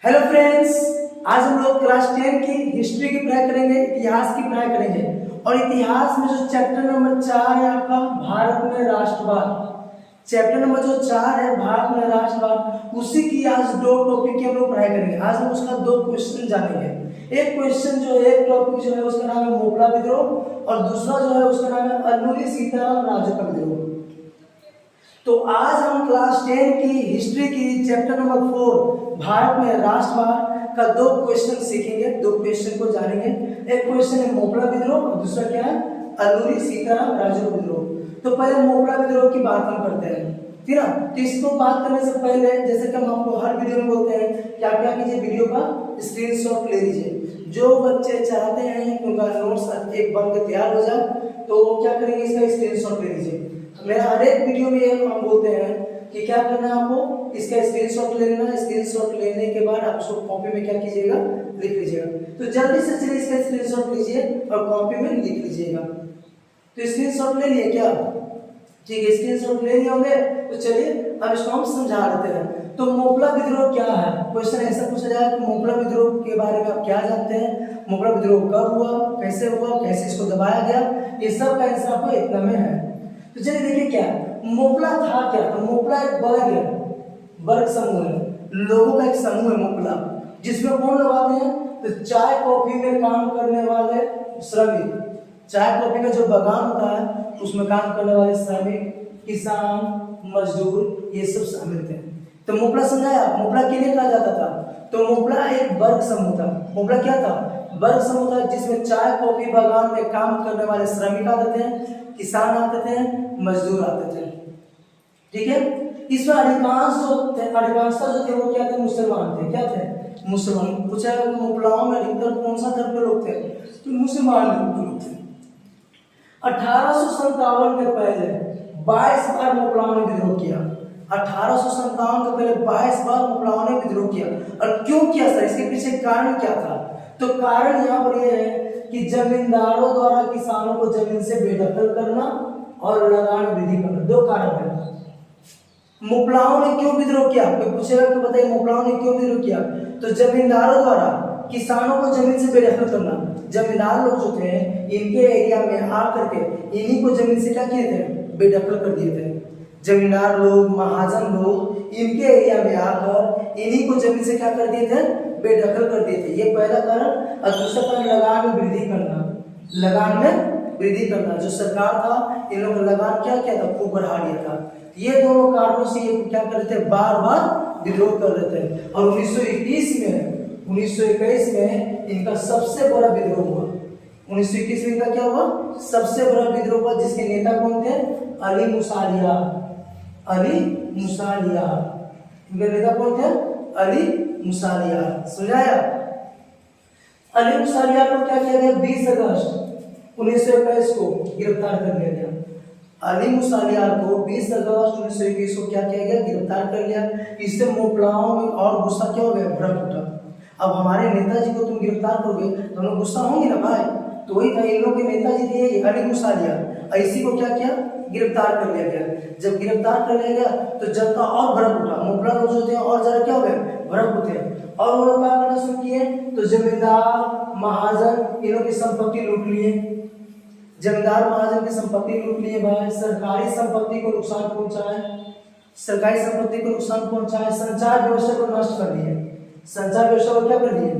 Hello friends, आज हम लोग क्लास 10 की हिस्ट्री की पढ़ाई करेंगे, इतिहास की पढ़ाई करेंगे। और इतिहास में जो चैप्टर नंबर 4 है आपका भारत में राष्ट्रवाद, चैप्टर नंबर जो 4 है भारत में राष्ट्रवाद, उसी की आज दो टॉपिक की हम लोग पढ़ाई करेंगे। आज हम उसका दो क्वेश्चन जानेंगे। एक क्वेश्चन जो है, एक टॉपिक जो है उसका नाम है मोपला विद्रोह और दूसरा जो है उसका नाम है अल्लूरी सीताराम राजू का विद्रोह। तो आज हम क्लास 10 की हिस्ट्री की चैप्टर नंबर 4 भारत में राष्ट्रवाद का दो क्वेश्चन सीखेंगे, दो क्वेश्चन को जानेंगे। एक क्वेश्चन है मोपला विद्रोह और दूसरा क्या है, अल्लूरी सीताराम राजू विद्रोह। तो पहले मोपला विद्रोह की बात हम करते हैं, ठीक है। तो इसको बात करने से पहले जैसे कि हम आपको हर वीडियो में बोलते हैं कि आप क्या कीजिए, वीडियो का स्क्रीनशॉट ले लीजिए। जो बच्चे चाहते हैं कि उनका नोट्स एक बन के तैयार हो जाए तो वो क्या करेंगे, इसका स्क्रीनशॉट ले लीजिए। मेरा हर एक वीडियो में ये हम बोलते हैं कि क्या करना है आपको, इसका स्क्रीनशॉट ले लेना। स्क्रीनशॉट लेने के बाद आप उसको कॉपी में क्या कीजिएगा, लिख लीजिएगा। तो जल्दी से चलिए इसका स्क्रीनशॉट लीजिए और कॉपी में लिख लीजिएगा। तो स्क्रीनशॉट ले लिए क्या, ठीक है, स्क्रीनशॉट ले लिए होंगे। तो चलिए अब इसको हम समझा देते हैं। तो मोपला विद्रोह क्या है, क्वेश्चन ऐसा पूछा जाए कि मोपला विद्रोह के बारे में आप क्या जानते हैं, मोपला विद्रोह कब हुआ, कैसे हुआ, कैसे इसको दबाया गया, ये सब का आंसर आपको इतना में है। तो चलिए देखिए क्या मोपला था। क्या तो मोपला एक वर्ग है, वर्ग समूह है, लोगों का एक समूह है मोपला, जिसमें कौन लोग आते हैं, तो चाय कॉफी में काम करने वाले श्रमिक, चाय कॉफी का जो बागान होता है उसमें काम करने वाले श्रमिक, किसान, मजदूर, ये सब शामिल थे। तो मोपला समझाया, मोपला किन्हें कहा जाता था, तो मोपला एक वर्ग समूह था। मोपला क्या था, वर्ग समूह था, जिसमें चाय कॉफी बागान में काम करने वाले श्रमिक आते थे, किसान आते थे, मजदूर आते थे, ठीक है। इसमें अधिकांशता जो थे वो क्या थे, मुसलमान थे। क्या थे, मुसलमान। पूछा मोपलाओं में अधिकतर कौन सा धर्म के लोग थे, तो मुसलमान लोग थे। 1857 के पहले 22 बार मोपलाओं ने विद्रोह किया। 1857 के पहले 22 बार मोपलाओं ने विद्रोह किया। और क्यों किया सर, इसके पीछे कारण क्या था, तो कारण यहाँ पर यह है कि जमींदारों द्वारा किसानों को जमीन से बेदखल करना और लगान वृद्धि करना, दो कारण है। मोपलाओं ने क्यों विद्रोह किया, कोई पूछेगा कि बताइए मोपलाओं ने क्यों विद्रोह किया, तो जमींदारों द्वारा किसानों को जमीन से बेदखल करना। जमींदार लोग जो थे इनके एरिया में आकर के इन्हीं को जमीन से क्या किए थे, बेदखल कर दिए थे। जमींदार लोग, महाजन लोग इनके एरिया में आकर इन्हीं को जमीन से क्या कर दिए थे, बेदखल कर दिए थे। ये पहला कारण। और दूसरा कारण लगान में वृद्धि करना, लगान में वृद्धि करना। जो सरकार था इन लोगों का लगान क्या किया था, खूब बढ़ा दिया था। ये दोनों कारणों से ये क्या कर रहे थे, बार बार विद्रोह कर रहे थे। और 1921 में इनका सबसे बड़ा विद्रोह हुआ। 1921 में इनका क्या हुआ, सबसे बड़ा विद्रोह हुआ, जिसके नेता कौन थे, अली मुसालिया। अली मुसालिया, इनके नेता कौन थे, अली मुसालिया। समझाया। अली मुसालिया को क्या किया गया, 20 अगस्त 1921 को गिरफ्तार कर लिया गया। अली मुसालिया को 20 अगस्त 1921 को क्या किया गया, गिरफ्तार कर लिया। इससे मोपलाओं में और गुस्सा क्या हो गया, भड़क उठा। अब हमारे नेताजी को तुम गिरफ्तार करोगे तो हम लोग गुस्सा होंगे ना भाई। तो वही था, इन लोग के नेताजी थे अली मुसालिया, इसी को क्या किया, गिरफ्तार कर लिया गया। जब गिरफ्तार कर लिया गया तो जनता और भड़क उठा, मोपला लोग जो थे और ज्यादा क्या हो गए, भड़क उठे। और वो लोग क्या करना शुरू किए, तो जमींदार, महाजन, इन लोग की संपत्ति लूट लिए। जमींदार, महाजन की संपत्ति लूट लिए भाई। सरकारी संपत्ति को नुकसान पहुंचाए, सरकारी संपत्ति को नुकसान पहुंचाए। संचार व्यवस्था को नष्ट कर दिए, संचार व्यवस्था को क्या कर दिए,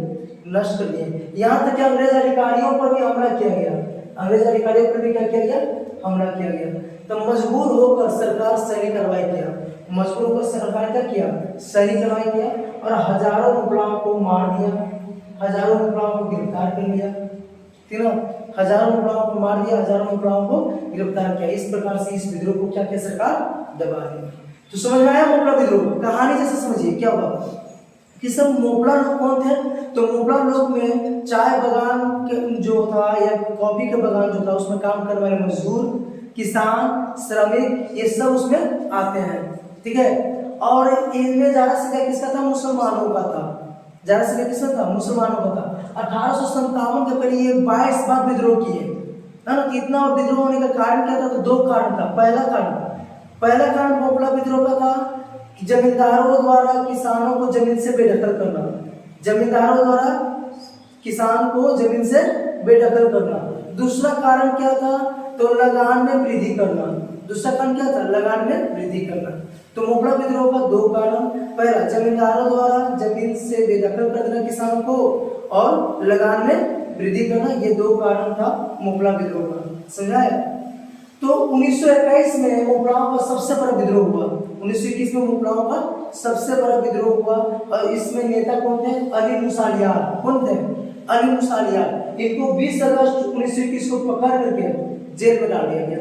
नष्ट कर दिए। यहाँ तक कि अंग्रेज अधिकारियों पर भी हमला किया गया, अंग्रेज अधिकारियों पर भी क्या किया गया, हमला किया गया। तो मजबूर होकर सरकार सैनिक कार्रवाई किया, मजबूर होकर सरकार क्या किया, सैनिक कार्रवाई किया और हजारों मुगलाओं को मार दिया, हजारों मुगलाओं को गिरफ्तार कर लिया, ठीक है। हजारों मुगलाओं को मार दिया, हजारों मुगलाओं को गिरफ्तार किया। इस प्रकार से इस विद्रोह को क्या किया, सरकार दबा दी। तो समझ में आया मोपला विद्रोह, कहानी जैसे समझिए क्या हुआ कि सब मोपला लोग कौन थे, तो मोपला लोग में चाय बागान जो था या कॉफी के बागान जो था उसमें काम करने वाले मजदूर, किसान, श्रमिक, ये सब उसमें आते हैं, ठीक है। और इनमें ज्यादा संख्या किसका था, मुसलमानों का था, ज्यादा संख्या किसका था, मुसलमानों का था। 1857 के पहले ये 22 बार विद्रोह किए, है ना। इतना विद्रोह होने का कारण क्या था, तो दो कारण था। पहला कारण मोपला विद्रोह का था कि जमींदारों द्वारा किसानों को जमीन से बेदखल करना, जमींदारों द्वारा किसान को जमीन से बेदखल करना। दूसरा कारण क्या था, तो लगान में वृद्धि करना। दूसरा कारण क्या था, लगान में वृद्धि करना। तो मोपला विद्रोह का दो कारण, पहला जमींदारों द्वारा जमीन से बेदखल कर देना किसानों को, और लगान में वृद्धि करना, ये दो कारण था मोपला विद्रोह का। समझाया। तो 1921 में मोपलाओं का सबसे बड़ा विद्रोह हुआ। 1921 में मोपलाओं का सबसे बड़ा विद्रोह हुआ, और इसमें नेता कौन थे, अली मुसालियार। कौन थे, अली मुसालियार। इनको 20 अगस्त 1921 को पकड़ करके जेल में डाल दिया गया।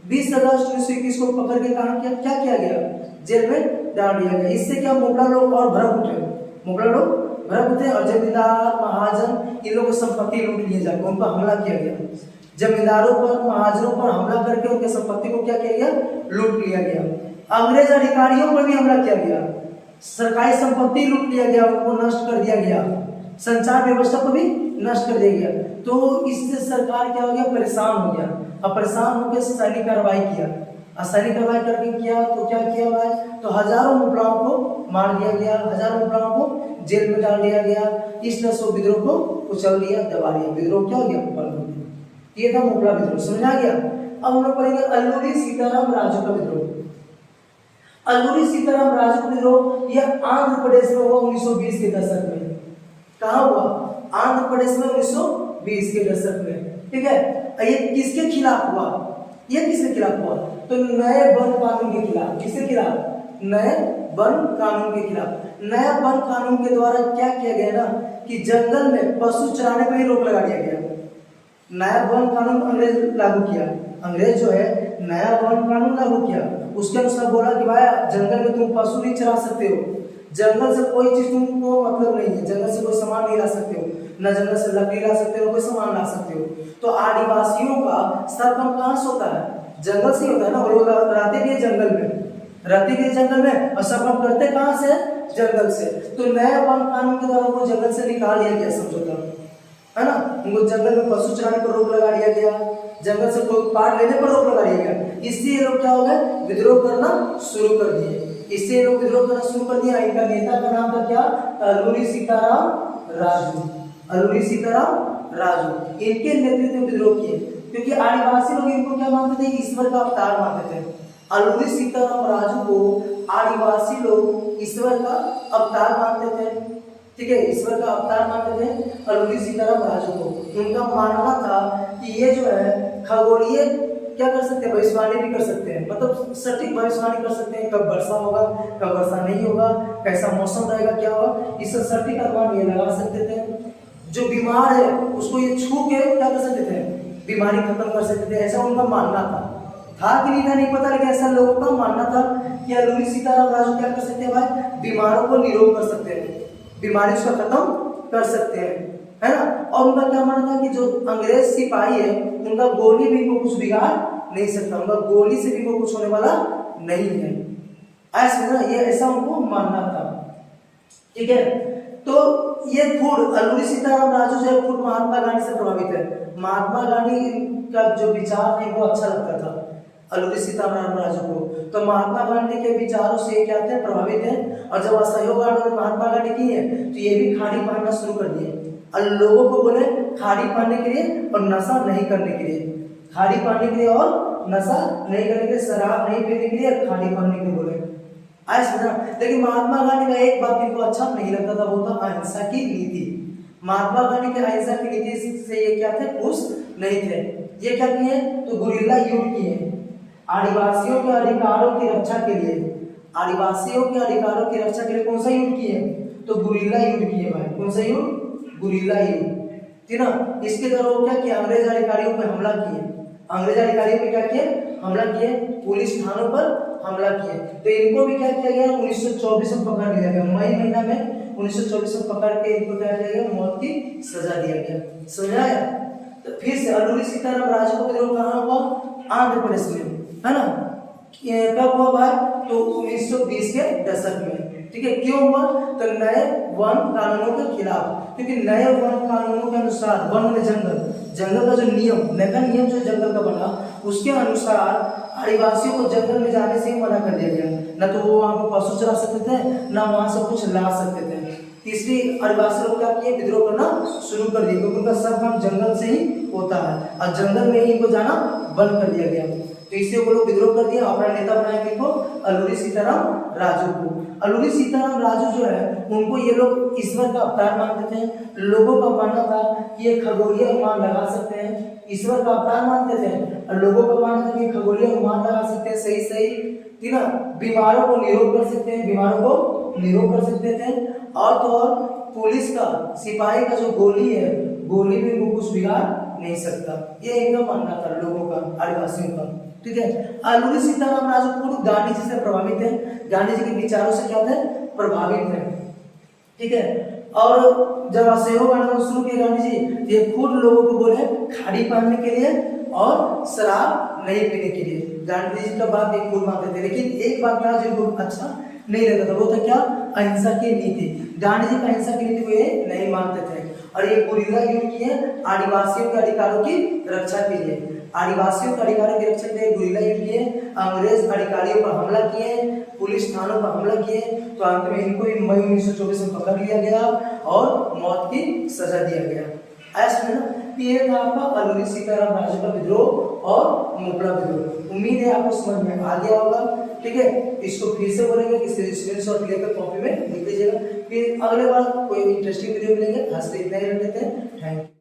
20 अगस्त 1921 को पकड़ के क्या किया गया, जेल में डाल दिया गया। इससे क्या मोपला लोग और भड़क उठे, मोपला लोग भड़क उठे, और जमींदार महाजन इन लोगों की संपत्ति लूट लिए जाकर उन पर हमला किया गया। जमींदारों पर महाजनों पर हमला करके उनके संपत्ति को क्या किया गया, लूट लिया गया। अंग्रेज अधिकारियों पर भी हमला किया गया, सरकारी संपत्ति लूट लिया गया, उनको नष्ट कर दिया गया, संचार व्यवस्था को भी नष्ट कर दिया गया। तो इससे सरकार क्या हो गया, परेशान हो गया। अब परेशान होकर सैनिक कार्रवाई किया, और सैनिक कार्रवाई करके किया तो क्या किया भाई, तो हजारों मुपलाओं को मार दिया गया, हजारों मुपलाओं को जेल में डाल दिया गया। इस तरह से विद्रोह को कुचल दिया, दबा दिया। विद्रोह क्या हो गया, पल हो गया। ये था मोपला विद्रोह। समझ आ गया। अब हम लोग पढ़ेंगे अल्लूरी सीताराम राजू का विद्रोह। अल्लूरी सीताराम राजू का विद्रोह यह आंध्र प्रदेश में हुआ 1920 के दशक में। कहाँ हुआ, आंध्र प्रदेश में 1920 के दशक में। ठीक है। ये किसके खिलाफ हुआ, ये किसके खिलाफ हुआ, तो नए वन कानून के खिलाफ। किसके खिलाफ, नए वन कानून के खिलाफ। नया वन कानून के द्वारा क्या किया गया ना, कि जंगल में पशु चराने पर ही रोक लगा दिया गया। नया वन कानून अंग्रेज लागू किया, अंग्रेज जो है नया वन कानून लागू किया। उसके अनुसार बोला कि भाई जंगल में तुम पशु नहीं चरा सकते हो, जंगल से कोई चीज तुमको मतलब नहीं है, जंगल से कोई सामान नहीं ला सकते हो, न जंगल से लकड़ी ला सकते हो, कोई सामान ला सकते हो। तो आदिवासियों का सरकम कहाँ से होता है, जंगल से होता है ना। वो लोग रहते भी है जंगल में, रहते भी है जंगल में, और सरकम करते कहाँ से, जंगल से। तो नया वन कानून के द्वारा वो जंगल से निकाल दिया गया, समझौता है ना। उनको जंगल में पशु चराने पर रोक लगा दिया गया, जंगल से कोई पार्ट लेने पर रोक लगा दिया गया। इससे ये लोग क्या हो गए, विद्रोह करना शुरू कर दिए। इससे ये लोग विद्रोह करना शुरू कर दिया। इनका नेता का नाम था क्या, अल्लूरी सीताराम राजू। अल्लूरी सीताराम राजू इनके नेतृत्व में विद्रोह किए, क्योंकि आदिवासी लोग इनको क्या मानते थे, ईश्वर का अवतार मानते थे। अल्लूरी सीताराम राजू को आदिवासी लोग ईश्वर का अवतार मानते थे। ठीक है, ईश्वर का अवतार मानते थे अल्लूरी सीताराम राजू को। उनका मानना था कि ये जो है खगोलीय क्या कर सकते हैं, भविष्यवाणी भी कर सकते हैं, मतलब सटीक भविष्यवाणी कर सकते हैं, कब वर्षा होगा, कब वर्षा नहीं होगा, कैसा मौसम रहेगा, क्या होगा, इससे सटीक अनुमान ये लगा सकते थे। जो बीमार है उसको ये छू के क्या कर सकते थे, बीमारी खत्म कर सकते थे, ऐसा उनका मानना था कि नहीं था नहीं पता, लेकिन ऐसा लोगों का मानना था कि अल्लूरी सीताराम राजू क्या कर सकते हैं भाई, बीमारों को निरोग कर सकते हैं, बीमारी उसका खत्म कर सकते हैं, है ना। और उनका क्या मानना था कि जो अंग्रेज सिपाही है उनका गोली भी इनको कुछ बिगाड़ नहीं सकता, उनका गोली से भी इनको कुछ होने वाला नहीं है, ऐसा ना, ये ऐसा उनको मानना था। ठीक है। तो ये खुद अल्लूरी सीताराम राजू जो है खुद महात्मा गांधी से प्रभावित है। महात्मा गांधी का जो विचार है वो अच्छा लगता था अल्लूरी सीताराम राजू को। तो महात्मा गांधी के विचारों से क्या थे, प्रभावित है। और जब असहयोग आंदोलन महात्मा गांधी की है तो ये भी खाड़ी पहनना शुरू कर दिए, और लोगों को बोले खाड़ी पहनने के लिए और नशा नहीं करने के लिए, खाड़ी पहनने के लिए और नशा नहीं करने के लिए, शराब नहीं पीने के लिए, खाड़ी पहनने के लिए बोले, ऐसा ना। लेकिन महात्मा गांधी का एक बात इनको अच्छा नहीं लगता था, वो था अहिंसा की नीति। महात्मा गांधी के अहिंसा की नीति से ये क्या थे, खुश नहीं थे। ये क्या किए, तो गुरिल्ला युद्ध किए आदिवासियों के अधिकारों की रक्षा के लिए। आदिवासियों के अधिकारों की रक्षा के लिए कौन सा युद्ध किए, तो गुरिल्ला युद्ध किए भाई। कौन सा युद्ध, गुरिल्ला युद्ध, ठीक ना। इसके द्वारा वो क्या किया, अंग्रेज अधिकारियों पर हमला किए, अंग्रेज अधिकारियों पे क्या किए, हमला किए, पुलिस थानों पर हमला किए। तो इनको भी क्या किया गया, 1924 में पकड़ लिया गया, मई महीना में 1924 में पकड़ के इनको क्या किया गया, मौत की सजा दिया गया। समझ आया। तो फिर से अल्लूरी सीताराम राजू का विद्रोह कहाँ हुआ, आंध्र प्रदेश में, है ना। कब हुआ भाई, तो 1920 के दशक में। ठीक है, क्यों हुआ, तो नए वन कानूनों के खिलाफ। क्योंकि नए वन कानूनों के अनुसार, वन में जंगल, जंगल का जो नियम, नया नियम जो जंगल का बना, उसके अनुसार आदिवासियों को जंगल में जाने से ही मना कर दिया गया। न तो वो वहां पर पशु चरा सकते थे, न वहां से कुछ ला सकते थे। तीसरी आदिवासी लोग क्या किए, विद्रोह करना शुरू कर दिया, क्योंकि उनका सब काम जंगल से ही होता है और जंगल में ही इनको जाना बंद कर दिया गया। तो इससे वो लोग विद्रोह कर दिया, अपना नेता बनाया किसको, अल्लूरी सीताराम राजू को। अल्लूरी सीताराम राजू जो है उनको ये लोग ईश्वर का अवतार मानते थे। लोगों का मानना था कि ये खगोलीय अनुमान लगा सकते हैं, ईश्वर का अवतार मानते थे, और लोगों का मानना था कि खगोलीय अनुमान लगा सकते हैं, सही सही ठीक ना, बीमारों को निरोग कर सकते हैं, बीमारों को निरोग कर सकते थे। और तो और पुलिस का, सिपाही का जो गोली है, गोली भी इनको कुछ बिगाड़ नहीं सकता, ये इनका मानना था लोगों का, आदिवासियों का। ठीक है, अल्लूरी सीताराम राजू खुद गांधी जी से प्रभावित है, गांधी जी के विचारों से क्या थे, प्रभावित है। ठीक है, और जब असहयोग आंदोलन शुरू किया गांधी जी, तो ये खुद लोगों को बोले खाड़ी पहनने के लिए और शराब नहीं पीने के लिए। गांधी जी का बात एक खुद मानते थे, लेकिन एक बात था जिनको अच्छा नहीं लगता था, वो था क्या, अहिंसा की नीति। गांधी जी का अहिंसा की नीति को ये नहीं मानते थे, और ये गुरिल्ला युद्ध किए आदिवासियों के अधिकारों की रक्षा के लिए। आदिवासियों के अधिकारों की रक्षा के लिए गुरिल्ला युद्ध किए, अंग्रेज अधिकारियों पर हमला किए, पुलिस थानों पर हमला किए, तो अंत में इनको मई 1924 में पकड़ लिया गया और मौत की सजा दिया गया। ऐसा ना, ये था आपका अल्लूरी सीताराम राजू का विद्रोह और मोपला विद्रोह। उम्मीद है आपको समझ में आ गया होगा। ठीक है, इसको फिर से बोलेंगे कि स्क्रीनशॉट लेकर कॉपी में लिख लीजिएगा, फिर अगले बार कोई इंटरेस्टिंग वीडियो मिलेंगे। आज से इतना ही रख देते हैं, थैंक यू।